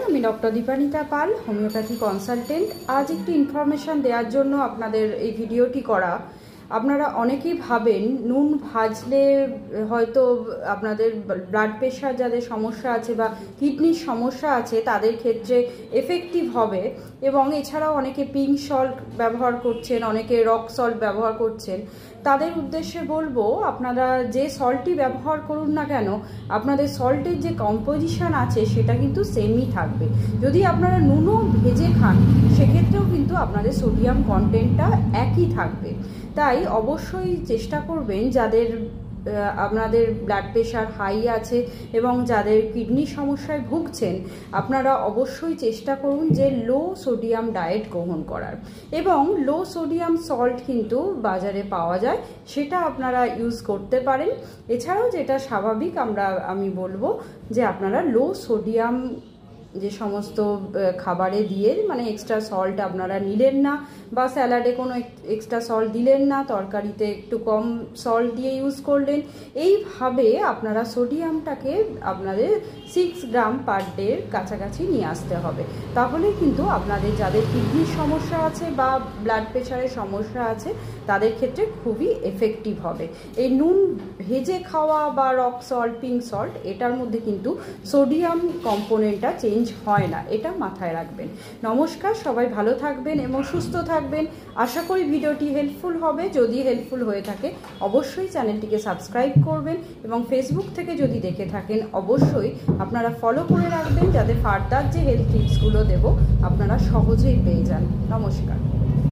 আমি ডক্টর দীপানিতা পাল, homeopathy consultant. আজ একটু ইনফরমেশান দেওয়ার জন্য আপনাদের এই ভিডিওটি করা। আপনারা অনেকেই ভাবেন নুন ভাজলে হয়তো আপনাদের ব্লাড প্রেশার যাদের সমস্যা আছে বা কিডনির সমস্যা আছে তাদের ক্ষেত্রে এফেক্টিভ হবে, এবং এছাড়াও অনেকে পিঙ্ক সল্ট ব্যবহার করছেন, অনেকে রক সল্ট ব্যবহার করছেন। তাদের উদ্দেশ্যে বলবো, আপনারা যে সল্টই ব্যবহার করুন না কেন, আপনাদের সল্টের যে কম্পোজিশন আছে সেটা কিন্তু সেমই থাকবে। যদি আপনারা নুনও ভেজে খান সেক্ষেত্রেও কিন্তু আপনাদের সোডিয়াম কন্টেন্টটা একই থাকবে। তাই অবশ্যই চেষ্টা করবেন যাদের আপনাদের ব্লাড প্রেশার হাই আছে এবং যাদের কিডনির সমস্যায় ভুগছেন, আপনারা অবশ্যই চেষ্টা করুন যে লো সোডিয়াম ডায়েট গ্রহণ করার। এবং লো সোডিয়াম সল্ট কিন্তু বাজারে পাওয়া যায়, সেটা আপনারা ইউজ করতে পারেন। এছাড়াও যেটা স্বাভাবিক আমি বলবো যে আপনারা লো সোডিয়াম যে সমস্ত খাবারে দিয়ে মানে এক্সট্রা সল্ট আপনারা নিলেন না, বা স্যালাডে কোনো এক্সট্রা সল্ট দিলেন না, তরকারিতে একটু কম সল্ট দিয়ে ইউজ করলেন। এইভাবে আপনারা সোডিয়ামটাকে আপনাদের 6 গ্রাম পার ডের কাছাকাছি নিয়ে আসতে হবে। তাহলে কিন্তু আপনাদের যাদের কিডনির সমস্যা আছে বা ব্লাড প্রেশারের সমস্যা আছে তাদের ক্ষেত্রে খুবই এফেক্টিভ হবে। এই নুন ভেজে খাওয়া বা রক সল্ট, পিঙ্ক সল্ট, এটার মধ্যে কিন্তু সোডিয়াম কম্পোনেন্টটা চেঞ্জ হয় না, এটা মাথায় রাখবেন। নমস্কার, সবাই ভালো থাকবেন এবং সুস্থ থাকবেন। আশা করি ভিডিওটি হেল্পফুল হবে। যদি হেল্পফুল হয়ে থাকে অবশ্যই চ্যানেলটিকে সাবস্ক্রাইব করবেন, এবং ফেসবুক থেকে যদি দেখে থাকেন অবশ্যই আপনারা ফলো করে রাখবেন, যাতে ফার্দার যে হেলথ টিপসগুলো দেব আপনারা সহজেই পেয়ে যান। নমস্কার।